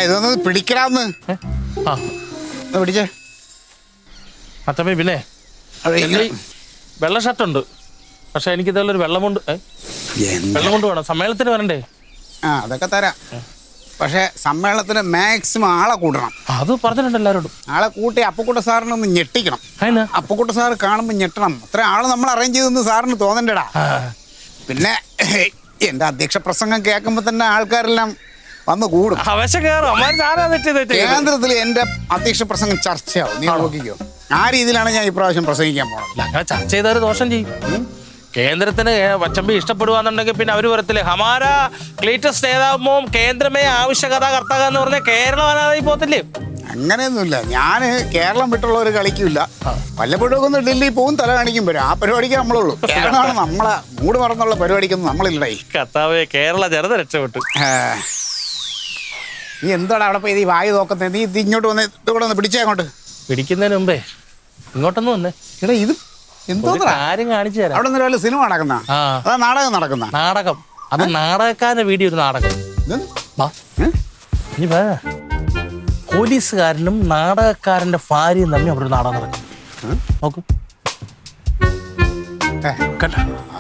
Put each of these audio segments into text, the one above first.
ഇതൊന്ന് പിടിക്കലാന്ന് പിടിച്ചേ. അച്ഛമ്മ പിന്നെ വെള്ള ഷർട്ടുണ്ട്, പക്ഷെ എനിക്ക് ഇതുള്ളൊരു വെള്ളമുണ്ട് വേണം. സമ്മേളനത്തിന് വരണ്ടേ? അതൊക്കെ തരാം. പക്ഷെ സമ്മേളനത്തിന് മാക്സിമം ആളെ കൂട്ടണം. അത് പറഞ്ഞിട്ടുണ്ട് എല്ലാവരോടും. ആളെ കൂട്ടി അപ്പുക്കുട്ട സാറിനെ ഒന്ന് ഞെട്ടിക്കണം. അപ്പുക്കുട്ട സാറ് കാണുമ്പോൾ ഞെട്ടണം. അത്ര ആള് നമ്മൾ അറേഞ്ച് ചെയ്തെന്ന് സാറിന് തോന്നണ്ടടാ. പിന്നെ എന്റെ അധ്യക്ഷ പ്രസംഗം കേൾക്കുമ്പോ തന്നെ ആൾക്കാരെല്ലാം വന്ന് കൂടും. കേന്ദ്രത്തിൽ എന്റെ അധ്യക്ഷ പ്രസംഗം ചർച്ചയാവും. നീ നോക്കിക്കോ. ആ രീതിയിലാണ് ഞാൻ ഇപ്രാവശ്യം പ്രസംഗിക്കാൻ പോണത്. അങ്ങനെ ചർച്ച ചെയ്തവര് ദോഷം ചെയ്യും. കേന്ദ്രത്തിന് വച്ചമ്പി ഇഷ്ടപ്പെടുവാന്നുണ്ടെങ്കിൽ പിന്നെ അവര് പറയത്തില്ലേ, ഹമാര ലേറ്റസ്റ്റ് നേതാവുമ്പോ കേന്ദ്രമേ ആവശ്യകത കർത്തക എന്ന് പറഞ്ഞാൽ കേരളം അനാഥായി പോകത്തില്ലേ? അങ്ങനെയൊന്നുമില്ല. ഞാൻ കേരളം വിട്ടുള്ളവർ കളിക്കില്ല. വല്ലപ്പോഴും ഒന്ന് ഡൽഹി പോകും, തല കാണിക്കും വരും. ആ പരിപാടിക്ക് നമ്മളുള്ളൂ. കേരളമാണ് നമ്മളെ മൂട് മറന്നുള്ള പരിപാടിക്കൊന്നും നമ്മളില്ലേ. കർത്താവേ, കേരള ജനത രക്ഷപ്പെട്ടു. നീ എന്താണ് അവിടെ പോയി ഈ വായു നോക്കുന്നത്? നീ ഇങ്ങോട്ട് വന്ന് ഇതുകൂടെ ഒന്ന് പിടിച്ചേ. അങ്ങോട്ട് പിടിക്കുന്നതിന് മുമ്പേ ഇങ്ങോട്ടൊന്നും വന്നേ. എടാ, ഇത് എന്തോ കാര്യം കാണിച്ചു തരാം. അവിടെ നിന്ന് സിനിമ നടക്കുന്ന അതാ നാടകം നടക്കുന്ന നാടകം. അത് നാടകക്കാരന്റെ വീഡിയോ ഒരു നാടകം. ഇനി പോലീസുകാരനും നാടകക്കാരന്റെ ഭാര്യയും തമ്മിൽ അവിടെ ഒരു നാടകം നടക്കും. നോക്കൂ.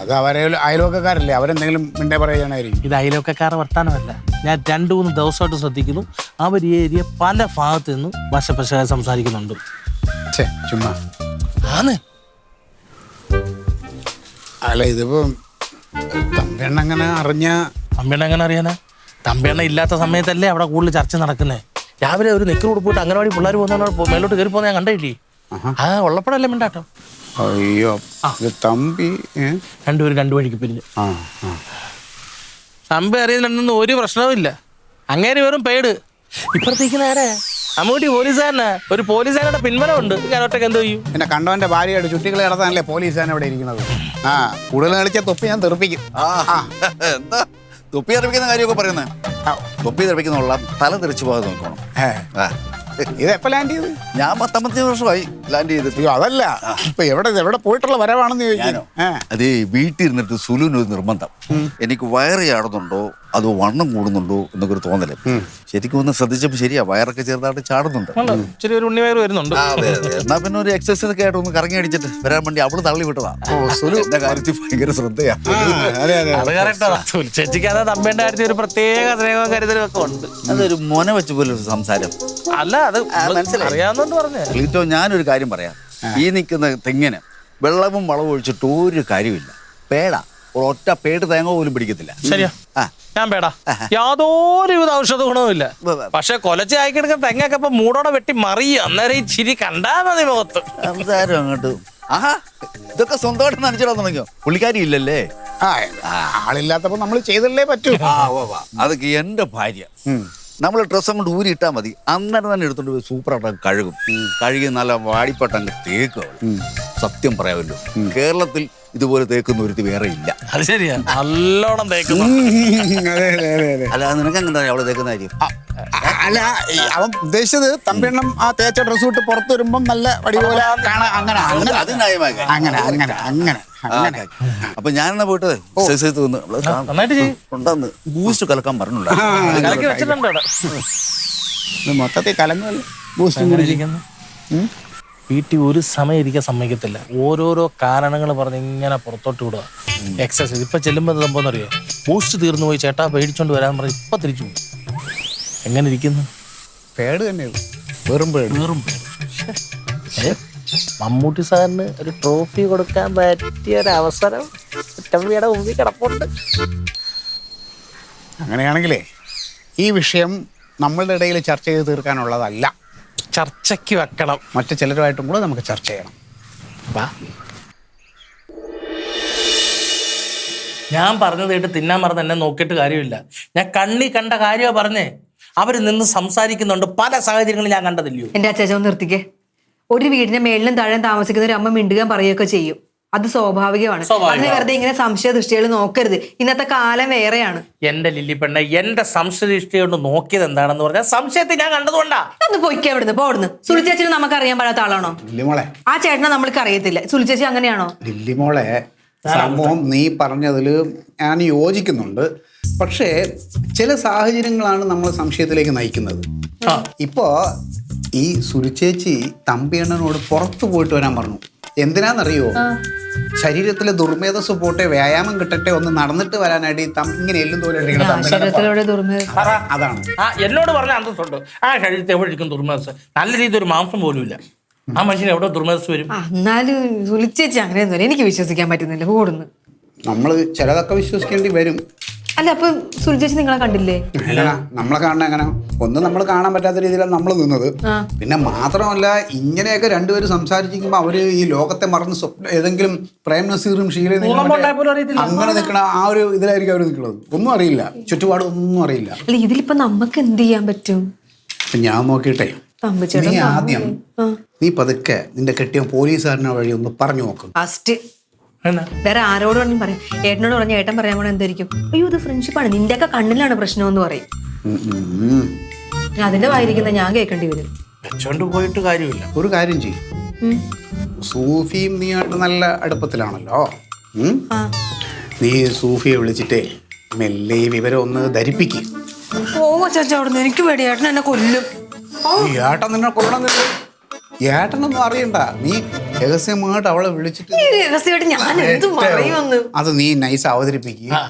അത് അവരെ അയൽവക്കക്കാരല്ലേ, അവരെന്തെങ്കിലും മിണ്ടേ പറയാനായിരിക്കും. ഇത് അയൽവക്കക്കാരുടെ വർത്താനമല്ല. ഞാൻ 2-3 ദിവസമായിട്ട് ശ്രദ്ധിക്കുന്നു. അവർ ഈ ഏരിയ പല ഭാഗത്തു നിന്നും വശപ്പശ സംസാരിക്കുന്നുണ്ട്. ചുമ്മാ ആണ്. അല്ല, ഇതിപ്പോ തമ്പിയണ്ണ അങ്ങനെ എങ്ങനെ അറിയാനാ? തമ്പിയണ്ണ ഇല്ലാത്ത സമയത്തല്ലേ അവിടെ കൂടുതൽ ചർച്ച നടക്കുന്നേ. രാവിലെ ഒരു നെക്കിൽ കൊടുത്തിട്ട് അംഗനവാടി പിള്ളേർ പോകുന്ന മേലോട്ട് കയറി പോകുന്ന ഞാൻ കണ്ടില്ലേ? ഉള്ളപ്പോഴല്ലേ മിണ്ടാട്ടോ. അയ്യോ, തമ്പി രണ്ടുപേരും 2 വഴിക്ക് പിരിഞ്ഞു. തമ്പി അറിയുന്നുണ്ടെന്ന് ഒരു പ്രശ്നവും ഇല്ല. അങ്ങേര് വെറും പേട്. ഇപ്പുറത്തേക്ക് നേരെ അമ്മൂട്ടി പോലീസുകാരനാ. ഒരു പോലീസുകാരുടെ പിൻബലമുണ്ട്. ഞാൻ ഒറ്റക്ക് എന്തോ ചെയ്യും? എന്നെ കണ്ടവന്റെ ഭാര്യയായിട്ട് ചുറ്റികളെ നടത്താനല്ലേ പോലീസുകാരൻ ഇവിടെ ഇരിക്കുന്നത്. കൂടുതൽ കളിച്ച തൊപ്പി ഞാൻ തെറിപ്പിക്കും. എന്താ തൊപ്പി തെറിപ്പിക്കുന്ന കാര്യമൊക്കെ പറയുന്നത്? തൊപ്പി തെറിപ്പിക്കുന്നുള്ള തല തെറിച്ചു പോകാതെ നോക്കണം. ഇത് എപ്പോ ലാൻഡ് ചെയ്ത്? ഞാൻ 15 വർഷമായി ലാൻഡ് ചെയ്തിട്ട്. അതല്ല, ഇപ്പൊ എവിടെ പോയിട്ടുള്ള വരവാണെന്ന് ചോദിക്കാനോ? അതേ, വീട്ടിൽ ഇരുന്നിട്ട് സുലുവിന് ഒരു നിർബന്ധം. എനിക്ക് വയറ് ചാടുന്നുണ്ടോ അതോ വണ്ണം കൂടുന്നുണ്ടോ എന്നൊക്കെ ഒരു തോന്നല്. ശരിക്കും ഒന്ന് ശ്രദ്ധിച്ചപ്പോ ശരിയാ, വയറൊക്കെ ചെറുതായിട്ട് ചാടുന്നുണ്ട്. എന്നാ പിന്നെ ഒരു എക്സസൈസ് ഒക്കെ ആയിട്ട് ഒന്ന് കറങ്ങി അടിച്ചിട്ട് വരാൻ വേണ്ടി അവള് തള്ളി വിട്ടതാ. സുലുവിന്റെ കാര്യത്തിൽ ഭയങ്കര ശ്രദ്ധയാ. ഒരു പ്രത്യേക കരുതലൊക്കെ ഉണ്ട്. അതൊരു മൊന വെച്ച പോലെ ഒരു സംസാരം അല്ല. അത് മനസ്സിലാറിയാവുന്നോണ്ട് പറഞ്ഞേ. ക്ലീറ്റോ, ഞാനൊരു കാര്യം പറയാം. ഈ നിൽക്കുന്ന തെങ്ങിന് വെള്ളവും വളവും ഒഴിച്ചിട്ട് ഒരു കാര്യമില്ല. പേടാ, ഒറ്റ പേട് തേങ്ങ പോലും പിടിക്കത്തില്ല. ശരിയാ, ഞാൻ പേടാ. യാതൊരുവിധ ഔഷധ ഗുണവും ഇല്ല. പക്ഷെ കൊലച്ച് ആയിക്കിടക്കുന്ന തെങ്ങൊക്കെ ഇപ്പൊ മൂടോടെ വെട്ടി മറിയ. അന്നേരം ഈ ചിരി കണ്ടാ മതി മുഖത്ത്. സംസാരം അങ്ങോട്ട്. ആഹാ, ഇതൊക്കെ സ്വന്തമായിട്ട് നനച്ചിടാൻ തുടങ്ങിയോ? പുള്ളിക്കാരി ഇല്ലല്ലേ? ആളില്ലാത്തപ്പോ നമ്മൾ ചെയ്തല്ലേ പറ്റൂ. അതൊക്കെ എന്റെ ഭാര്യ. നമ്മൾ ഡ്രസ്സ് അങ്ങോട്ട് ഊരിയിട്ടാൽ മതി, അന്നേരം തന്നെ എടുത്തോണ്ട് പോയി സൂപ്പറായിട്ട് കഴുകും. കഴുകി നല്ല വാടിപ്പട്ടങ്ങ് തേക്കുക. സത്യം പറയാമല്ലോ, കേരളത്തിൽ ഇതുപോലെ തേക്കുന്ന ഒരുത്തി വേറെ ഇല്ല. അത് ശരിയാ, നല്ലോണം തേക്കുന്നു. അല്ല, നിനക്ക് എങ്ങനെ അവള് തേക്കുന്ന കാര്യം? അല്ല, അവൻ ഉദ്ദേശിച്ചത് തമ്പിയണ്ണം ആ തേച്ച ഡ്രസ് വിട്ട് പുറത്തു വരുമ്പം നല്ല വടി പോലെ കാണാൻ. അങ്ങനെ അപ്പൊ ഞാനെന്നാ പോയിട്ട് ഉണ്ടെന്ന് ബൂസ്റ്റ് കലക്കാൻ പറഞ്ഞുണ്ടോ? മൊത്തത്തിൽ കലങ്ങുമല്ലോ ബൂസ്റ്റ്. വീട്ടിൽ ഒരു സമയം ഇരിക്കാൻ സമ്മതിക്കത്തില്ല. ഓരോരോ കാരണങ്ങൾ പറഞ്ഞ് ഇങ്ങനെ പുറത്തോട്ട് വിടുക. എക്സസൈസ് ഇപ്പൊ ചെല്ലുമ്പോൾ സംഭവം അറിയാം, ബൂസ്റ്റ് തീർന്നു പോയി, ചേട്ടാ പേടിച്ചോണ്ട് വരാൻ പറഞ്ഞ് ഇപ്പൊ തിരിച്ചു പോകും. എങ്ങനെ ഇരിക്കുന്നു? പേട് തന്നെയുള്ളൂ, വെറും പേട്. മമ്മൂട്ടി സാറിന് ഒരു ട്രോഫി കൊടുക്കാൻ പറ്റിയ ഒരു അവസരം ഒറ്റമ്മയുടെ മുമ്പിൽ കിടപ്പുണ്ട്. അങ്ങനെയാണെങ്കിലേ ഈ വിഷയം നമ്മളുടെ ഇടയിൽ ചർച്ച ചെയ്ത് തീർക്കാനുള്ളതല്ല. ചർച്ചയ്ക്ക് വെക്കണം. മറ്റു ചിലരുമായിട്ടും കൂടെ നമുക്ക് ചർച്ച ചെയ്യണം. ഞാൻ പറഞ്ഞത് കേട്ട് തിന്നാൻ പറഞ്ഞ എന്നെ നോക്കിയിട്ട് കാര്യമില്ല. ഞാൻ കണ്ണി കണ്ട കാര്യമാണ് പറഞ്ഞേ. അവർ നിന്ന് സംസാരിക്കുന്നുണ്ട്. പല സാഹചര്യങ്ങളും ഞാൻ കണ്ടതില്ലയോ? എന്റെ അച്ചാച്ചൻ നിർത്തിക്കേ. ഒരു വീടിന്റെ മേളിലും താഴെ താമസിക്കുന്ന ഒരു അമ്മ മിണ്ടുക പറയുകയൊക്കെ ചെയ്യും. അത് സ്വാഭാവികമാണ്. അതിന് വെറുതെ ഇങ്ങനെ സംശയ ദൃഷ്ടികൾ നോക്കരുത്. ഇന്നത്തെ കാലം വേറെയാണ്. എന്റെ ലില്ലി പെണ്ണ, എന്റെ സംശയദൃഷ്ടി കൊണ്ട് നോക്കിയത് എന്താണെന്ന് പറഞ്ഞാൽ സംശയത്തെ ഞാൻ കണ്ടതുകൊണ്ടാ. ഒന്ന് പൊയ്ക്കാ ഇവിടുന്ന്, പോടുന്ന്. സുലിച്ചേച്ചിനെ നമുക്ക് അറിയാൻ പാടാത്ത ആളാണോ? ലില്ലിമോളെ, ആ ചേട്ടനെ നമ്മൾക്ക് അറിയത്തില്ല. സുലിച്ചേച്ചി അങ്ങനെയാണോ? ലില്ലിമോളെ, സംഭവം നീ പറഞ്ഞതിൽ ഞാൻ യോജിക്കുന്നുണ്ട്. പക്ഷേ ചില സാഹചര്യങ്ങളാണ് നമ്മൾ സംശയത്തിലേക്ക് നയിക്കുന്നത്. ഇപ്പോ ഈ സുരുചേച്ചി തമ്പിയണ്ണനോട് പുറത്തു പോയിട്ട് വരാൻ പറഞ്ഞു. എന്തിനാന്നറിയോ? ശരീരത്തിലെ ദുർമേധസ് പോട്ടെ, വ്യായാമം കിട്ടട്ടെ, ഒന്ന് നടന്നിട്ട് വരാനായിട്ട് ഇങ്ങനെ എല്ലും തോലെ അതാണ്. എന്നോട് പറഞ്ഞ അന്തസ്സുണ്ട്. ആ ശരീരത്തെ എവിടെ ഇരിക്കും ദുർമേധസ്? നല്ല രീതിയിൽ ഒരു മാംസം പോലും ഇല്ല. ആ മനുഷ്യന് എവിടെ ദുർമേധസ് വരും? എന്നാലും സുലിച്ചേച്ചി അങ്ങനെയൊന്നും എനിക്ക് വിശ്വസിക്കാൻ പറ്റുന്നില്ല. ഓടുന്നു. നമ്മൾ ചിലതൊക്കെ വിശ്വസിക്കേണ്ടി വരും. അല്ല, അപ്പൊ സുലിച്ചേച്ചി നിങ്ങളെ കണ്ടില്ലേ? നമ്മളെ കാണാൻ എങ്ങനെ? ഒന്ന് നമ്മൾ കാണാൻ പറ്റാത്ത രീതിയിലാണ് നമ്മൾ നിന്നത്. പിന്നെ മാത്രമല്ല, ഇങ്ങനെയൊക്കെ രണ്ടുപേരും സംസാരിച്ചിരിക്കുമ്പോ അവര് ഈ ലോകത്തെ മറന്ന് ഏതെങ്കിലും പ്രേം നസീറും ഷീലയും അങ്ങനെ നിൽക്കണ ആ ഒരു ഇതിലായിരിക്കും അവർ നിൽക്കുന്നത്. ഒന്നും അറിയില്ല, ചുറ്റുപാട് ഒന്നും അറിയില്ല. അല്ല, ഇതിലിപ്പോ നമുക്ക് എന്ത് ചെയ്യാൻ പറ്റും? ഞാൻ നോക്കിയിട്ടേ, നീ ആദ്യം നീ പതുക്കെ നിന്റെ കെട്ടിയ പോലീസുകാരനെ വഴി ഒന്ന് പറഞ്ഞു നോക്കും. ഫസ്റ്റ് വേറെ ആരോട് വേണമെങ്കിലും പറയാം. ഏട്ടനോട് പറഞ്ഞ ഏട്ടൻ പറയാൻ കൂടെ എന്തായിരിക്കും? അയ്യോ, ഇത് ഫ്രണ്ട്ഷിപ്പാണ്, നിന്റെ ഒക്കെ കണ്ണിലാണ് പ്രശ്നം എന്ന് പറയും. അതിന്റെ വായിരിക്കുന്ന ഞാൻ കേൾക്കേണ്ടി വരും. വെച്ചോണ്ട് പോയിട്ട് കാര്യമില്ല. ഒരു കാര്യം ചെയ്യും, സൂഫിയും നീയായിട്ട് നല്ല അടുപ്പത്തിലാണല്ലോ. നീ സൂഫിയെ വിളിച്ചിട്ടേ മെല്ലെ വിവരം ഒന്ന് ധരിപ്പിക്കും. ചേച്ചാ അവിടുന്ന്, എനിക്ക് പേടി ഏട്ടൻ എന്നെ കൊല്ലും. ഏട്ടൻ നിന്നെ കൊല്ലണമെന്നില്ല. ഏട്ടനൊന്നും അറിയണ്ട. നീ രഹസ്യമായിട്ട് അവളെ വിളിച്ചിട്ട് അത് നീ നൈസ് അവതരിപ്പിക്കുക.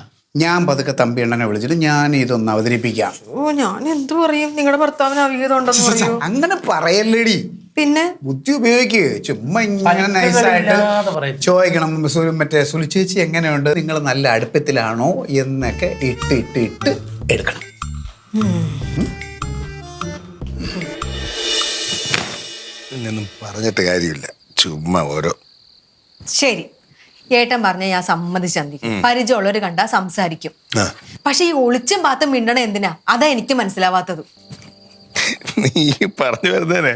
ഞാൻ പതുക്കെ തമ്പിയണ്ണനെ വിളിച്ചിട്ട് ഞാൻ ഇതൊന്ന് അവതരിപ്പിക്കാം. ഞാൻ എന്ത് പറയും? നിങ്ങളുടെ ഭർത്താവിന് അവിഹിതമുണ്ടെന്ന് അങ്ങനെ പറയല്ലേടി. പിന്നെ ബുദ്ധി ഉപയോഗിക്ക്. ചുമ്മാ ഇങ്ങനെ നൈസായിട്ട് ചോദിക്കണം, മറ്റേ സുലിച്ചേച്ചി എങ്ങനെയുണ്ട്, നിങ്ങൾ നല്ല അടുപ്പത്തിലാണോ എന്നൊക്കെ ഇട്ട് എടുക്കണം. ഇങ്ങനൊന്നും പറഞ്ഞിട്ട് കാര്യമില്ല, ചുമ്മാ ഓരോ. ശരി, ഏട്ടൻ പറഞ്ഞ ഞാൻ സമ്മതിച്ചു. പരിചയമുള്ളവര് കണ്ടാ സംസാരിക്കും. പക്ഷെ ഈ ഒളിച്ചും പാത്തും മിണ്ടണ എന്തിനാ? അതാ എനിക്ക് മനസ്സിലാവാത്തത്. നീ പറഞ്ഞു വരുന്നേനെ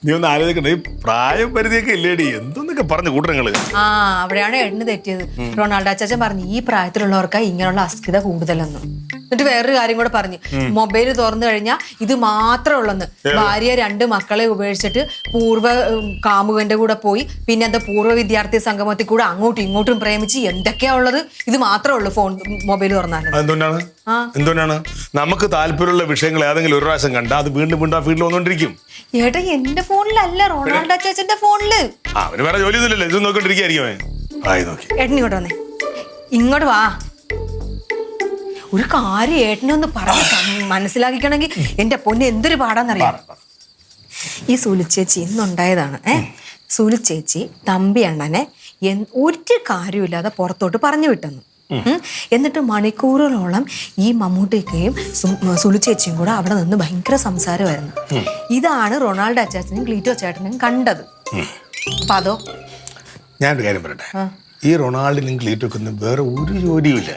നീ ഒന്ന് ആലോചിക്കണ്ടേ, ഈ പ്രായം പരിധിയൊക്കെ ഇല്ലേടി, എന്തൊന്നൊക്കെ പറഞ്ഞു കൂട്ടങ്ങള്. അവിടെയാണ് ഏട്ടന് തെറ്റിയത്. റൊണാൾഡോ അച്ചാച്ചൻ പറഞ്ഞു ഈ പ്രായത്തിലുള്ളവർക്കാ ഇങ്ങനെയുള്ള അസ്ഥിത കൂടുതലെന്നും. എന്നിട്ട് വേറൊരു കാര്യം കൂടെ പറഞ്ഞു, മൊബൈൽ തുറന്നു കഴിഞ്ഞാൽ ഇത് മാത്രമേ ഉള്ളെന്ന്. ഭാര്യ 2 മക്കളെ ഉപേക്ഷിച്ചിട്ട് പൂർവ്വ കാമുകന്റെ കൂടെ പോയി, പിന്നെ എന്താ പൂർവ്വ വിദ്യാർത്ഥി സംഗമത്തിൽ കൂടെ അങ്ങോട്ടും ഇങ്ങോട്ടും പ്രേമിച്ച് എന്തൊക്കെയാ ഉള്ളത്, ഇത് മാത്രമേ ഉള്ളൂ ഫോൺ മൊബൈൽ തുറന്നാൽ. എന്തുകൊണ്ടാണ് നമുക്ക് താല്പര്യമുള്ള വിഷയങ്ങൾ ഏതെങ്കിലും ഒരു പ്രാവശ്യം കണ്ട അത് വീണ്ടും ആ ഫീൽഡിൽ വന്നോണ്ടിരിക്കും. ഏട്ടാ എന്റെ ഫോണിലല്ല, റൊണാൾഡോ അച്ചാച്ചന്റെ ഫോണില്. അവന് വേറെ ജോലി ഒന്നുമില്ലല്ലോ, ഇത് നോക്കിണ്ടിരിക്കും. ഏട്ടൻ ഇങ്ങോട്ട് വന്നേ, ഇങ്ങോട്ട് വാ. ഒരു കാര്യം ഏട്ടനെ ഒന്ന് പറഞ്ഞ് മനസ്സിലാക്കിക്കണമെങ്കിൽ എന്റെ പൊന്നെ എന്തൊരു പാടാന്നറിയാം. ഈ സുലിച്ചേച്ചി ഇന്നുണ്ടായതാണ്. സുലിച്ചേച്ചി തമ്പി അണ്ണനെ ഒരു കാര്യമില്ലാതെ പുറത്തോട്ട് പറഞ്ഞു വിട്ടെന്നു. എന്നിട്ട് മണിക്കൂറുകളോളം ഈ മമ്മൂട്ടിക്കയും സുലിച്ചേച്ചിയും കൂടെ അവിടെ നിന്ന് ഭയങ്കര സംസാരമായിരുന്നു. ഇതാണ് റൊണാൾഡോ അച്ചാച്ചനും ക്ലീറ്റോ ചേട്ടനും കണ്ടത്. അപ്പൊ അതോ ഞാനൊരു കാര്യം പറയട്ടെ, ഈ റൊണാൾഡിനും ക്ലീറ്റോക്കൊന്നും വേറെ ഒരു ജോലിയുമില്ല.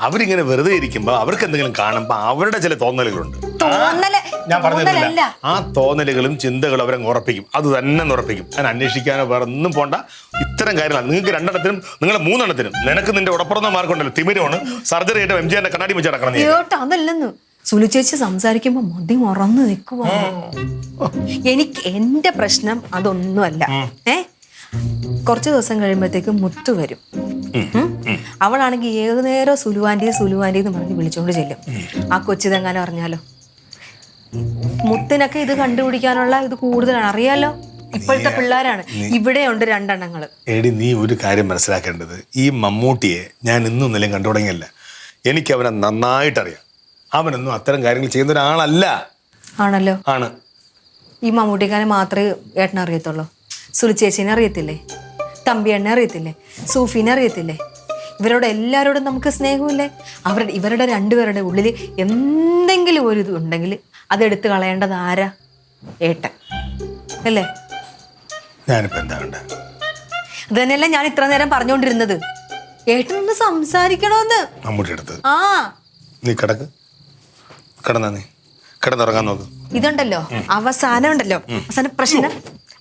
അവരിങ്ങനെ വെറുതെ ഇരിക്കുമ്പോ അവർക്ക് എന്തെങ്കിലും കാണുമ്പോ അവരുടെ ചില തോന്നലുകളുണ്ട്. ഞാൻ പറഞ്ഞിട്ടില്ല, ആ തോന്നലുകളും ചിന്തകളും അവരെ ഉറപ്പിക്കും. അത് തന്നെ ഉറപ്പിക്കും. ഞാൻ അന്വേഷിക്കാനോ വേറെ ഒന്നും പോണ്ട. ഇത്തരം കാര്യങ്ങളാണ് നിങ്ങൾക്ക് 2 എണ്ണത്തിനും നിങ്ങളെ 3 എണ്ണത്തിനും. നിനക്ക് നിന്റെ ഉടപ്പുറന്ന മാർക്കുണ്ടല്ലോ, തിമിരമാണ്. സർജറി ആയിട്ട് MGന്റെ കണ്ണാടി വെച്ച് നടക്കണം. അതല്ലെന്ന് സുലിച്ചേച്ചി സംസാരിക്കുമ്പോ മതി മറന്നു നിൽക്കുവാ. എനിക്ക് എന്റെ പ്രശ്നം അതൊന്നുമല്ല. കുറച്ച് ദിവസം കഴിയുമ്പോഴത്തേക്ക് മുത്തു വരും. അവളാണെങ്കിൽ ഏതു നേരം സുലുവാൻറ്റി എന്ന് പറഞ്ഞ് വിളിച്ചോണ്ട് ചെല്ലും. ആ കൊച്ചിതെങ്ങാനും അറിഞ്ഞാലോ? മുത്തിനൊക്കെ ഇത് കണ്ടുപിടിക്കാനുള്ള ഇത് കൂടുതലാണ്, അറിയാലോ. ഇപ്പോഴത്തെ പിള്ളേരാണ്. ഇവിടെയുണ്ട് 2 എണ്ണങ്ങള്. എടി, നീ ഒരു കാര്യം മനസ്സിലാക്കേണ്ടത്, ഈ മമ്മൂട്ടിയെ ഞാൻ ഇന്നും നിലയും കണ്ടു തുടങ്ങിയല്ല. എനിക്ക് അവനെ നന്നായിട്ടറിയാം. അവനൊന്നും അത്തരം കാര്യങ്ങൾ ചെയ്യുന്ന ഒരാളല്ല. ആണല്ലോ. ആണ്. ഈ മമ്മൂട്ടിക്കാരെ മാത്രമേ ഏട്ടനെ അറിയത്തുള്ളൂ. സുലിച്ചേച്ചിനെ അറിയത്തില്ലേ? തമ്പി എണ്ണ അറിയത്തില്ലേ? സൂഫിനെ അറിയത്തില്ലേ? ഇവരോട് എല്ലാവരോടും നമുക്ക് സ്നേഹമില്ലേ? ഇവരുടെ 2 പേരുടെ ഉള്ളിൽ എന്തെങ്കിലും ഒരു ഇത് ഉണ്ടെങ്കിൽ അതെടുത്ത് കളയേണ്ടത് ആരാ? ഏട്ടൻ അല്ലേ? ഞാനിപ്പോ എന്താ വേണ്ട? അത് തന്നെയല്ലേ ഞാൻ ഇത്ര നേരം പറഞ്ഞുകൊണ്ടിരുന്നത്. ഏട്ടനൊന്ന് സംസാരിക്കണോന്ന്. നീ കിടന്നാ നീ കിടന്നുറങ്ങാൻ നോക്ക്. ഇതുണ്ടല്ലോ അവസാനം പ്രശ്നം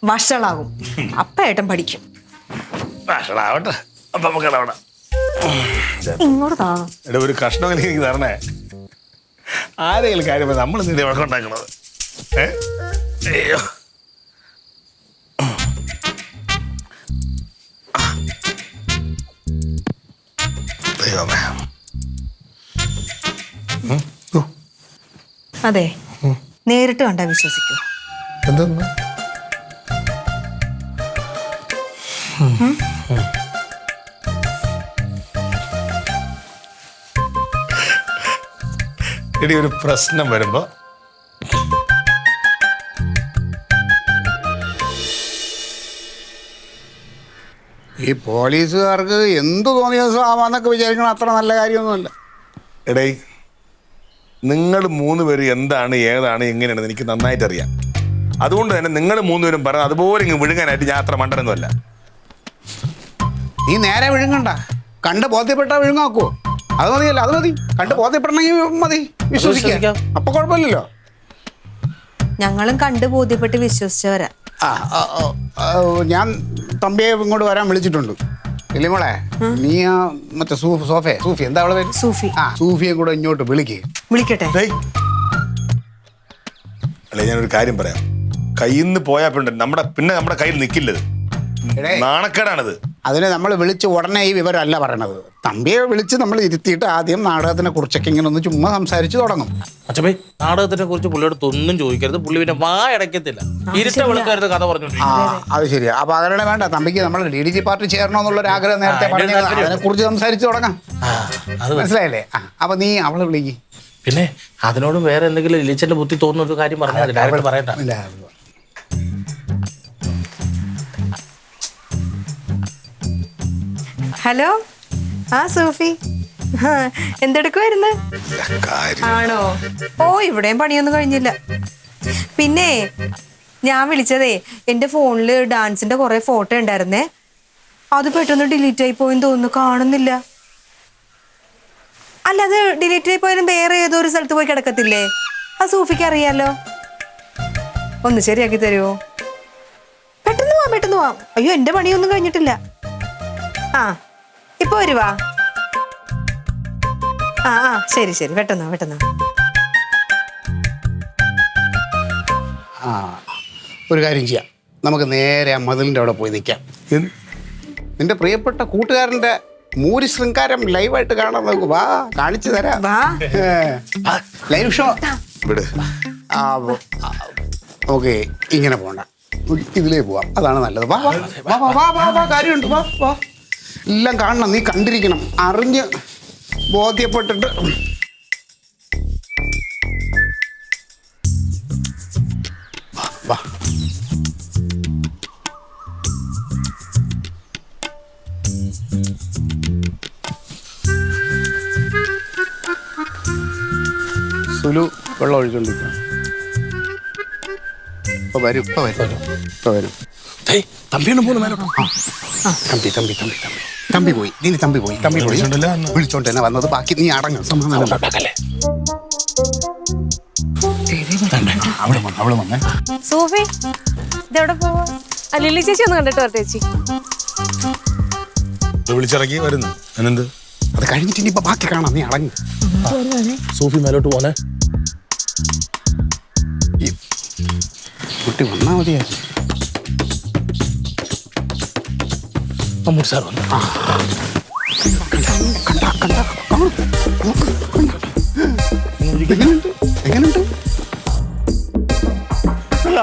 വഷളാകും. അപ്പ ഏട്ടൻ പഠിക്കും. ഭക്ഷണമാവട്ടെ അപ്പൊ നമുക്ക് ഇടപെടാം. ഇങ്ങോട്ട് താ. എടാ ഒരു കഷ്ണം എനിക്ക് തരണേ. ആരെങ്കിലും കാര്യം നമ്മൾ നിന്റെ വഴക്കുണ്ടാക്കണത്. അയ്യോ ദൈവമേ. അതെ, നേരിട്ട് കണ്ടാ വിശ്വസിക്കൂ. എന്തെന്ന് എടി ഒരു പ്രശ്നം വരുമ്പോ ഈ പോലീസുകാർക്ക് എന്ത് തോന്നിയ ദിവസം ആവാന്നൊക്കെ വിചാരിക്കണം അത്ര നല്ല കാര്യമൊന്നുമല്ല. എടേ നിങ്ങൾ 3 പേര് എന്താണ് ഏതാണ് എങ്ങനെയാണെന്ന് എനിക്ക് നന്നായിട്ട് അറിയാം. അതുകൊണ്ട് തന്നെ നിങ്ങൾ 3 പേരും പറഞ്ഞ അതുപോലെ ഇങ്ങ് വിഴുങ്ങാനായിട്ട് ഞാൻ അത്ര മണ്ടനൊന്നുമല്ല. നീ നേരെ വിഴുങ്ങണ്ട, കണ്ട് ബോധ്യപ്പെട്ടാ വിഴുങ്ങാക്കുവോ? അത് മതിയല്ല, അത് മതി. കണ്ട് ബോധ്യപ്പെടണമെങ്കിൽ മതി, വിശ്വസിക്കാം. അപ്പൊ കുഴപ്പമില്ലല്ലോ. ഞങ്ങളും കണ്ട് ബോധ്യപ്പെട്ട് വിശ്വസിച്ചവരാ. ഞാൻ തമ്പിയെ ഇങ്ങോട്ട് വരാൻ വിളിച്ചിട്ടുണ്ട്. ഇല്ലേ മോളെ, നീ ആ മറ്റേ സൂഫി എന്താ അവളെ പേര്? സൂഫി. സൂഫിയെ കൂടെ ഇങ്ങോട്ട് വിളിക്കട്ടെ. അല്ലെ ഞാനൊരു കാര്യം പറയാം. കയ്യിൽ നിന്ന് പോയാ പിന്നെ നമ്മുടെ കയ്യിൽ നിൽക്കില്ലത്. നാണക്കേടാണത്. അതിനെ നമ്മൾ വിളിച്ച് ഉടനെ ഈ വിവരമല്ല പറയണത്. തമ്പിയെ വിളിച്ച് നമ്മൾ ഇരുത്തിയിട്ട് ആദ്യം നാടകത്തിനെ കുറിച്ചൊക്കെ ഇങ്ങനെ ഒന്ന് ചുമ്മാ സംസാരിച്ച് തുടങ്ങും. അച്ഛമ്മേ, നാടകത്തിനെ കുറിച്ച് പുള്ളിയോട് ഒന്നും ചോദിക്കരുത്. പുള്ളി പിന്നെ അടയ്ക്കത്തില്ല. ഇരുട്ട വിളിക്കരുത് കഥ പറഞ്ഞോണ്ടിരിക്കും. അത് ശരിയാ. അപ്പൊ അങ്ങനെ വേണ്ട. തമ്പിക്ക് നമ്മൾ DDG പാർട്ടി ചേരണമെന്നുള്ളൊരു ആഗ്രഹം നേരത്തെ പറഞ്ഞത്. അതിനെ കുറിച്ച് സംസാരിച്ച് തുടങ്ങാം. മനസ്സിലായില്ലേ? അപ്പൊ നീ അവളെ വിളിക്ക്. പിന്നെ അതിനോട് വേറെ എന്തെങ്കിലും ഇലിച്ചന്റെ ബുദ്ധി തോന്നുന്ന ഒരു കാര്യം പറഞ്ഞാൽ ഡയറക്റ്റ് പറയണ്ട. ഹലോ, സൂഫി, എന്തെടുക്കുവായിരുന്നു? ആണോ? ഓ, ഇവിടെയും പണിയൊന്നും കഴിഞ്ഞില്ല. പിന്നെ ഞാൻ വിളിച്ചതേ, എൻ്റെ ഫോണിൽ ഡാൻസിന്റെ കുറെ ഫോട്ടോ ഉണ്ടായിരുന്നേ. അത് പെട്ടെന്ന് ഡിലീറ്റ് ആയി പോയെന്ന് തോന്നുന്നു, കാണുന്നില്ല. അല്ല, അത് ഡിലീറ്റ് ആയി പോയാലും വേറെ ഏതോ ഒരു സ്ഥലത്ത് പോയി കിടക്കത്തില്ലേ? ആ സൂഫിക്ക് അറിയാലോ. ഒന്ന് ശരിയാക്കി തരുമോ? പെട്ടെന്ന് പോവാം. അയ്യോ, എൻ്റെ പണിയൊന്നും കഴിഞ്ഞിട്ടില്ല. ഇപ്പൊ വരുവാ. ശരി, പെട്ടെന്ന്. ഒരു കാര്യം ചെയ്യാം, നമുക്ക് നേരെ ആ മതിലിൻ്റെ അവിടെ പോയി നിൽക്കാം. നിന്റെ പ്രിയപ്പെട്ട കൂട്ടുകാരൻ്റെ മൂരി ശൃംഗാരം ലൈവായിട്ട് കാണാൻ നോക്കൂ. വാ, കാണിച്ചു തരാം. Live show. ഓക്കെ, ഇങ്ങനെ പോണ്ട, ഇതിലേ പോവാം. അതാണ് നല്ലത്. വാ, കാര്യമുണ്ട്. വാ, എല്ലാം കാണണം. നീ കണ്ടിരിക്കണം, അറിഞ്ഞ് ബോധ്യപ്പെട്ടിട്ട്. വാ. സുലു വെള്ളം ഒഴിച്ചോണ്ടിരിക്കണം. ഇപ്പൊ വരും. തമ്പിയാണ് പോകുന്ന മേലോട്ടോ. തമ്പി പോയി. വിളിച്ചോണ്ട് തന്നെ വന്നത്. ബാക്കി നീ അടങ്ങ്. സമാധാനം. അവള് വന്നേ. സൂഫി, ഇതെവിടെ പോവാ? ലില്ലി ചേച്ചി ഒന്ന് കണ്ടിട്ട് വരട്ടെ ചേച്ചി. വിളിച്ചിറക്കി വരുന്നു. അതെന്ത്? അത് കഴിഞ്ഞിട്ട് ഇനിയിപ്പോ ബാക്കി കാണാം. നീ അടങ്ങ്. സൂഫി മേലോട്ട് പോന്നെ. കുട്ടി വന്നാ മതിയായിരുന്നു. സാർ വന്നു. എങ്ങനെയുണ്ട്?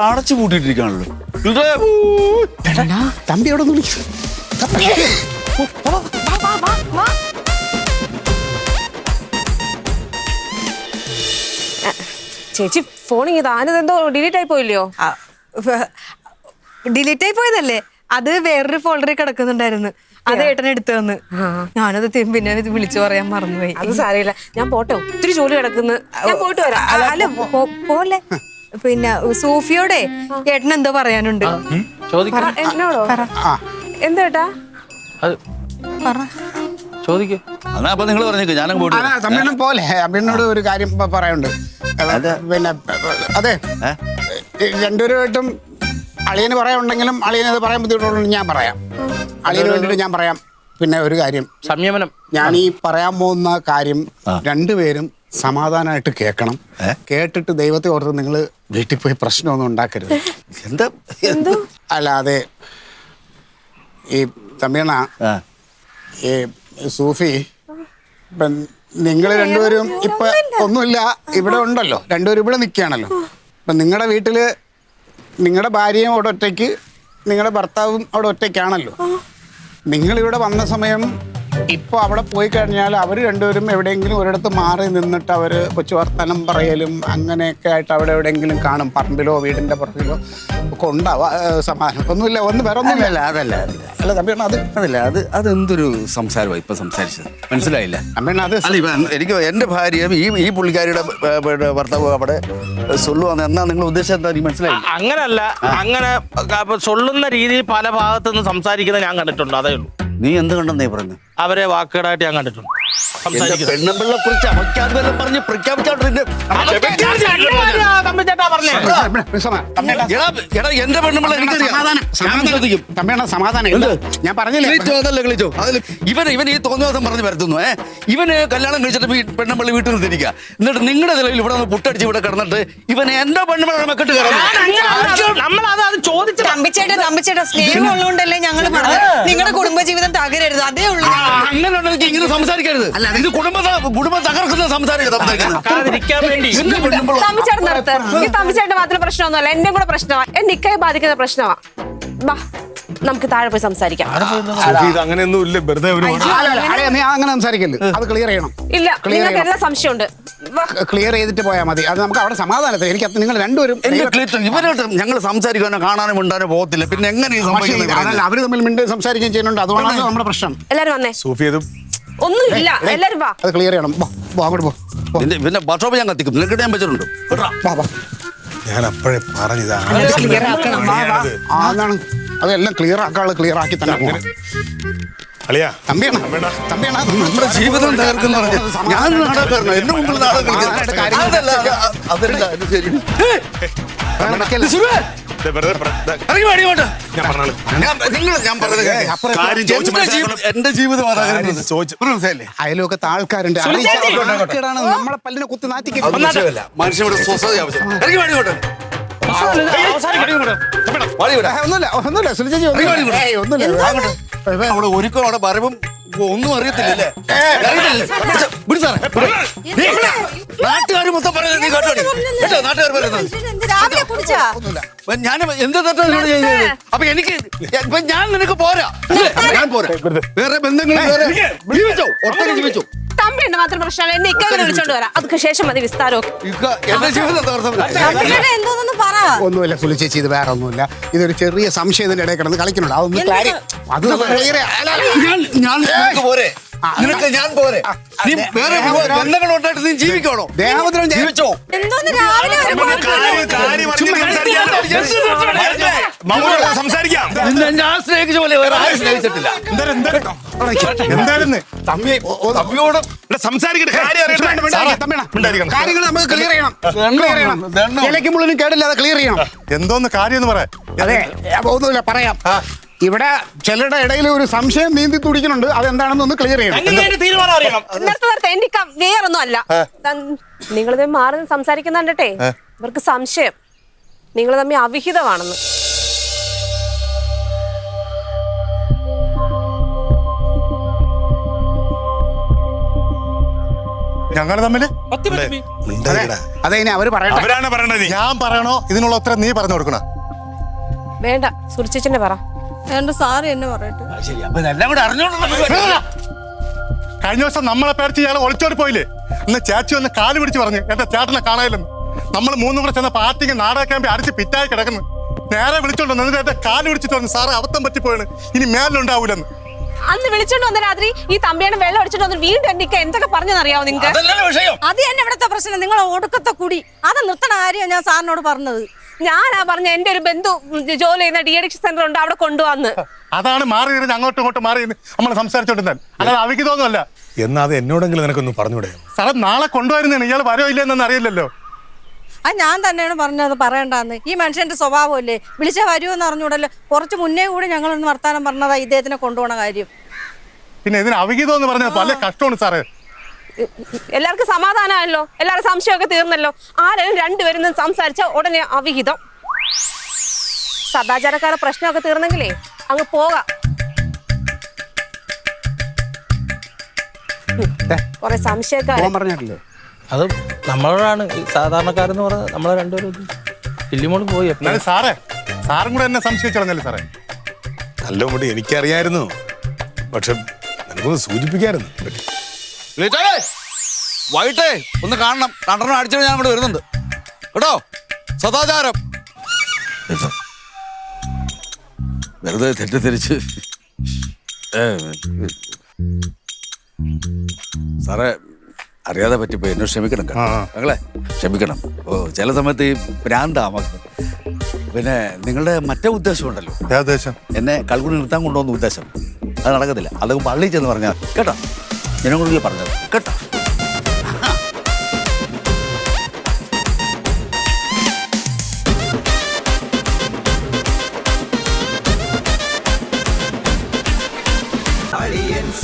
അടച്ചു പൂട്ടിയിട്ടിരിക്കാണല്ലോ. തമ്പി അവിടെ ഒന്ന് വിളിക്കും. ചേച്ചി ഫോണിങ് താനെന്തോ ഡിലീറ്റ് ആയി പോയില്ലയോ? ഡിലീറ്റ് ആയി പോയതല്ലേ, അത് വേറൊരു ഫോൾഡറിൽ കിടക്കുന്നുണ്ടായിരുന്നു. അത് ഏട്ടൻ എടുത്തു തന്ന്. ഞാനത് പിന്നെ വിളിച്ചു പറയാൻ മറന്നുപോയി. അത് സാരമില്ല, ഞാൻ പോട്ടെ, ഒത്തിരി ജോലി കിടക്കുന്നു. ഞാൻ പോയിട്ട് വരാം. അല്ല, പോലെ. പിന്നെ സൂഫിയോടെ ഏട്ടൻ എന്തോ പറയാനുണ്ട്. എന്നോടോ? എന്താ? ചോദിക്കേ. എന്നാ അപ്പൊ നിങ്ങൾ പറഞ്ഞേക്ക്, ഞാനങ്ങ് പോയിട്ട് തമ്മിനും പോലെ അമ്മയോട് ഒരു കാര്യം പറയാനുണ്ട്. പിന്നെ അതെ, രണ്ടുപേരുമായിട്ടും അളിയന് പറയാനുണ്ടെങ്കിലും അളിയനത് പറയാൻ ബുദ്ധിമുട്ടുള്ളൂ. ഞാൻ പറയാം. അളിയന് വേണ്ടിയിട്ട് ഞാൻ പറയാം. പിന്നെ ഒരു കാര്യം, സംയമനം. ഞാൻ ഈ പറയാൻ പോകുന്ന കാര്യം രണ്ടുപേരും സമാധാനമായിട്ട് കേൾക്കണം. കേട്ടിട്ട് ദൈവത്തെ ഓർത്ത് നിങ്ങൾ വീട്ടിൽ പോയി പ്രശ്നമൊന്നും ഉണ്ടാക്കരുത്. എന്താ അല്ലാതെ ഈ തമ്മിയണ ഈ സൂഫി ഇപ്പം നിങ്ങൾ രണ്ടുപേരും ഇപ്പൊ ഒന്നുമില്ല, ഇവിടെ ഉണ്ടല്ലോ, രണ്ടുപേരും ഇവിടെ നിൽക്കുകയാണല്ലോ. അപ്പം നിങ്ങളുടെ വീട്ടില് നിങ്ങളുടെ ഭാര്യയും അവിടെ ഒറ്റയ്ക്ക്, നിങ്ങളുടെ ഭർത്താവും അവിടെ ഒറ്റയ്ക്കാണല്ലോ. നിങ്ങളിവിടെ വന്ന സമയം ഇപ്പോൾ അവിടെ പോയി കഴിഞ്ഞാൽ അവർ രണ്ടുപേരും എവിടെയെങ്കിലും ഒരിടത്ത് മാറി നിന്നിട്ട് അവർ കൊച്ചു വർത്തനം പറയലും അങ്ങനെയൊക്കെ ആയിട്ട് അവിടെ എവിടെയെങ്കിലും കാണും, പറമ്പിലോ വീടിൻ്റെ പുറകിലോ ഒക്കെ ഉണ്ടാവും. സമാധാനം ഒന്നുമില്ല, വേറെ ഒന്നുമില്ല. അതല്ല അല്ല തമ്പിയണ്ണ, അതെന്തൊരു സംസാരമാണ് ഇപ്പൊ സംസാരിച്ചത്, മനസ്സിലായില്ല? തമ്പിയണ്ണ അത് അല്ല, ഇപ്പൊ എനിക്ക് എന്റെ ഭാര്യയും ഈ പുള്ളിക്കാരിയുടെ ഭർത്താവ് അവിടെ സൊല്ലുവാന്ന് എന്നാ നിങ്ങൾ ഉദ്ദേശം എന്താ, എനിക്ക് മനസ്സിലായി? അങ്ങനല്ല, അങ്ങനെ സൊല്ലുന്ന രീതിയിൽ പല ഭാഗത്തുനിന്ന് സംസാരിക്കുന്നത് ഞാൻ കണ്ടിട്ടുണ്ട്. അതേ ഉള്ളൂ. നീ എന്ത് കണ്ടെന്നേ പറഞ്ഞു? അവരെ വാക്കുകളായിട്ട് ഞാൻ കണ്ടിട്ടുണ്ട്. പെണ്ണുമ്പിള്ളെ കുറിച്ച് അവക്കാതെ പറഞ്ഞ് പ്രഖ്യാപിച്ചോണ്ടിരുന്നു. എന്റെ പെണ്ണുമ്പിള്ള എനിക്കറിയാം. തമ്പിയണ്ണ സമാധാനം. ഞാൻ പറഞ്ഞില്ലേ, കളിച്ചോ. ഇവൻ ഈ തോന്നിവാസം പറഞ്ഞ് വരുത്തുന്നു. ഇവന് കല്യാണം കഴിച്ചിട്ട് പെണ്ണുമ്പള്ളി വീട്ടിൽ നിന്ന് തിരിക്കുക. എന്നിട്ട് നിങ്ങളുടെ നിലയിൽ ഇവിടെ നിന്ന് പുട്ടടിച്ച് ഇവിടെ കിടന്നിട്ട് ഇവൻ എന്റെ പെണ്ണുമ്പളെ മെക്കെട്ട് തമ്പിച്ചേട്ടാ സ്നേഹം ഉള്ളതുകൊണ്ടല്ലേ ഞങ്ങൾ പറഞ്ഞത് നിങ്ങളുടെ കുടുംബജീവിതം തകരരുത്, അതേ ഉള്ളൂ. അങ്ങനെ ഉണ്ടെങ്കിൽ ഇങ്ങനെ സംസാരിക്കരുത്. ഇത് കുടുംബം തകർക്കുന്ന തമ്പിച്ചേട്ടന്റെ മാത്രം പ്രശ്നമൊന്നുമല്ല, എന്റെ കൂടെ പ്രശ്നമാണ്. എന്റെ ഇക്കയെ ബാധിക്കുന്ന പ്രശ്നമാണ്. ബാ, നമുക്ക് താഴെ പോയി സംസാരിക്കാം. അങ്ങനെയൊന്നും ഇല്ല, വെറുതെ അങ്ങനെ സംസാരിക്കല്ലേ, അത് ക്ലിയർ ചെയ്യണം. ഇല്ല, നിങ്ങൾക്ക് എല്ലാ സംശയമുണ്ട്. ക്ലിയർ ചെയ്തിട്ട് പോയാൽ മതി. അത് നമുക്ക് അവിടെ സമാധാനത്തിൽ. എനിക്ക് നിങ്ങൾ രണ്ടുപേരും ഇവരോട്ട് ഞങ്ങൾ സംസാരിക്കാനോ കാണാനോ മിണ്ടാനോ പോകത്തില്ല. പിന്നെ എങ്ങനെ അവര് തമ്മിൽ മിണ്ടി സംസാരിക്കുകയും ചെയ്യുന്നുണ്ട്. അതുകൊണ്ടാണ് നമ്മുടെ പ്രശ്നം. എല്ലാരും വന്നേ. സൂഫി അത് ഒന്നുമില്ല, എല്ലാരും വാ. അത് ക്ലിയർ ചെയ്യണം. അങ്ങോട്ട് പോ. പിന്നെ ബട്ടോപ്പ് ഞാൻ കത്തിക്കും. നിനക്കിട്ട് ഞാൻ വെച്ചിട്ടുണ്ട്. ഞാൻ അപ്പോഴേ പറഞ്ഞതാ. അതാണ്, അതെല്ലാം ക്ലിയർ ആക്കാനുള്ള ക്ലിയർ ആക്കി തന്നെ പോകണം. അളിയാ, നമ്മുടെ ജീവിതം തകർക്കുന്ന ഞാൻ നാടകക്കാരനോ? എന്റെ മുമ്പിൽ നാടകം എന്റെ ജീവിതം അയലൊക്കെ ആൾക്കാരുണ്ട്. നമ്മളെ പല്ലിനെ കുത്തി നാറ്റിക്കും. മനുഷ്യരുടെ സ്വസ്ഥത ആവശ്യം. ഒന്നുമില്ല സുനിചേച്ചി, ഒന്നുമില്ല. അവിടെ ഒരുക്കം അവിടെ വരവും ഒന്നും അറിയത്തില്ലല്ലേ? നാട്ടുകാർ മൊത്തം പറയുന്നത് നീ കേട്ടോ? നാട്ടുകാർ പറയുന്നത് ഞാൻ എന്ത് തെറ്റാണ് ചെയ്തത്? അപ്പൊ എനിക്ക് ഞാൻ നിനക്ക് പോരാ, ഞാൻ പോരാ. വേറെ ബന്ധങ്ങൾ ജീവിച്ചോ, ഒട്ടനെ ജീവിച്ചോ. തമ്പിയുടെ മാത്രം പ്രശ്നമാണ്. എന്നെ ഇക്കയെ വിളിച്ചോണ്ട് വരാം, അതിന് ശേഷം മതി വിസ്താരമൊക്കെ. എന്റെ ജീവിതം ഒന്നുമില്ല സുനിചേച്ചി, ഇത് വേറെ ഒന്നുമില്ല. ഇതൊരു ചെറിയ സംശയം ഇതിന്റെ ഇടയിൽ കിടന്ന് കളിക്കുന്നുണ്ട്. അതൊന്നും പോരെ, നിനക്ക് ഞാൻ പോരെ. നീ വേറെ ബന്ധങ്ങളുണ്ടായിട്ട് നീ ജീവിക്കണോ? ദേഹോദ്രം ജീവിച്ചോ. സംസാരിക്കാം. ഞാൻ സ്നേഹിച്ച പോലെ വേറെ ആരും സ്നേഹിച്ചിട്ടില്ല. തമ്മിയോട് സംസാരിക്കട്ടെ. കാര്യങ്ങൾ നമുക്ക് ക്ലിയർ ചെയ്യണം. ഇലയ്ക്ക് മുള്ളിനും കേടില്ലാതെ ക്ലിയർ ചെയ്യണം. എന്തോന്ന് കാര്യം എന്ന് പറയാം. അതെ, ഒന്നുമില്ല, പറയാം. ഇവിടെ ചിലരുടെ ഇടയിൽ ഒരു സംശയം നീന്തി തുടിക്കുന്നുണ്ട്. അതെന്താണെന്ന് ഒന്ന് ക്ലിയർ ചെയ്യണം. എന്റെ വേറൊന്നും അല്ല, നിങ്ങളിത് മാറി സംസാരിക്കുന്ന കണ്ടിട്ടേ ഇവർക്ക് സംശയം നിങ്ങൾ തമ്മിൽ അവിഹിതമാണെന്ന്. ഞങ്ങൾ തമ്മില് അതെ, ഇനി അവര് പറയട്ടെ. അവരാണ് പറയണത്. ഞാൻ പറയണോ? ഇതിനുള്ള ഉത്തരം നീ പറഞ്ഞു കൊടുക്കണ. വേണ്ട, സുരക്ഷിച്ചെന്നെ പറ. വേണ്ട, സാറ് എന്നെ പറയട്ടെ. കഴിഞ്ഞ ദിവസം നമ്മളെ പേടിച്ച് ഇയാൾ ഒളിച്ചോടി പോയില്ലേ? ഇന്ന് ചേച്ചി ഒന്ന് കാല് പിടിച്ച് പറഞ്ഞു എന്റെ ചേട്ടനെ കാണാനില്ലെന്ന്. നമ്മൾ മൂന്നും കൂടെ ചെന്ന പാർട്ടിക്ക് നാടകം അടിച്ച് പിറ്റായി കിടക്കുന്നു. നേരെ വിളിച്ചോണ്ട് വന്നു. എന്റെ കാല് പിടിച്ചിട്ട് പറഞ്ഞു, സാറ് അബദ്ധം പറ്റിപ്പോയാണ്, ഇനി മേലുണ്ടാവൂലെന്ന്. അന്ന് വിളിച്ചോണ്ട് വന്ന രാത്രി ഈ തമ്പിയാണ് വെള്ളം അടിച്ചിട്ട് വന്ന് വീണ്ടും എന്റെ എന്തൊക്കെ പറഞ്ഞറിയാവോ നിങ്ങൾക്ക്? അത് തന്നെ ഇവിടുത്തെ പ്രശ്നം. നിങ്ങൾ ഒടുക്കത്തെ കുടി അത് നിർത്തണ കാര്യം ഞാൻ സാറിനോട് പറഞ്ഞത്. ഞാനാ പറഞ്ഞ എന്റെ ഒരു ബന്ധു ജോലി ചെയ്യുന്ന DADX സെന്റർ ഉണ്ട്, അവിടെ കൊണ്ടുവന്ന്. അതാണ് മാറി അങ്ങോട്ടും ഇങ്ങോട്ടും മാറി നമ്മൾ സംസാരിച്ചോണ്ടിരുന്നാൽ. അല്ലാതെ അവിഹിതമൊന്നുമല്ല. എന്നാ അത് എന്നോടെങ്കിലും നിനക്കൊന്ന് പറഞ്ഞൂടെ? സാറേ, നാളെ കൊണ്ടുവരുന്നതാണ്. ഇയാൾ വരോ ഇല്ലെന്നൊന്നും അറിയില്ലല്ലോ. അത് ഞാൻ തന്നെയാണ് പറഞ്ഞത് പറയണ്ടെന്ന്. ഈ മനുഷ്യന്റെ സ്വഭാവമല്ലേ, വിളിച്ചാൽ വരുമെന്ന് അറിഞ്ഞൂടല്ലോ. കുറച്ച് മുന്നേ കൂടി ഞങ്ങളൊന്ന് വർത്താനം പറഞ്ഞതാ ഇദ്ദേഹത്തിനെ കൊണ്ടുപോണ കാര്യം. പിന്നെ ഇതിന് അവിഹിതം എന്ന് പറഞ്ഞാൽ പല കഷ്ടമാണ് സാറേ. എല്ലാവർക്കും സമാധാനമായല്ലോ, എല്ലാവരും സംശയമൊക്കെ തീർന്നല്ലോ. ആരെങ്കിലും രണ്ടുപേരും സംസാരിച്ച ഉടനെ അവിഹിതം. സദാചാരക്കാരുടെ പ്രശ്നമൊക്കെ തീർന്നെങ്കിലേ അങ്ങ് പോകാം. കുറെ സംശയക്കാര് പറഞ്ഞിട്ടില്ലേ? അത് നമ്മളോടാണ് ഈ സാധാരണക്കാരെന്ന് പറഞ്ഞാൽ നമ്മളെ രണ്ടുപേരും ഇല്ലിമോള് പോയി. എന്നാലും സാറും കൂടെ എന്നെ സംശയിച്ചളഞ്ഞല്ലേ സാറേ? നല്ല മുടി എനിക്കറിയായിരുന്നു, പക്ഷെ നിനക്കൊന്ന് സൂചിപ്പിക്കായിരുന്നു. വൈകിട്ടേ ഒന്ന് കാണണം. രണ്ടെണ്ണം അടിച്ചിട്ട് ഞാൻ ഇവിടെ വരുന്നുണ്ട് കേട്ടോ. സദാചാരം വെറുതെ തെറ്റിദ്ധരിച്ച്. സാറേ അറിയാതെ പറ്റിപ്പോ എന്നോട് ക്ഷമിക്കണം കേട്ടോ. ഞങ്ങളെ ക്ഷമിക്കണം. ചില സമയത്ത് ഈ ഭ്രാന്താമ. പിന്നെ നിങ്ങളുടെ മറ്റേ ഉദ്ദേശം ഉണ്ടല്ലോ, ഉദ്ദേശം എന്നെ കൽക്കുടി നിർത്താൻ കൊണ്ടുവന്ന ഉദ്ദേശം, അത് നടക്കത്തില്ല. അതൊക്കെ പള്ളിയിൽ ചെന്ന് പറഞ്ഞാൽ കേട്ടോ. ജനങ്ങളുടെ പറഞ്ഞത് കേട്ടോ. Aliens.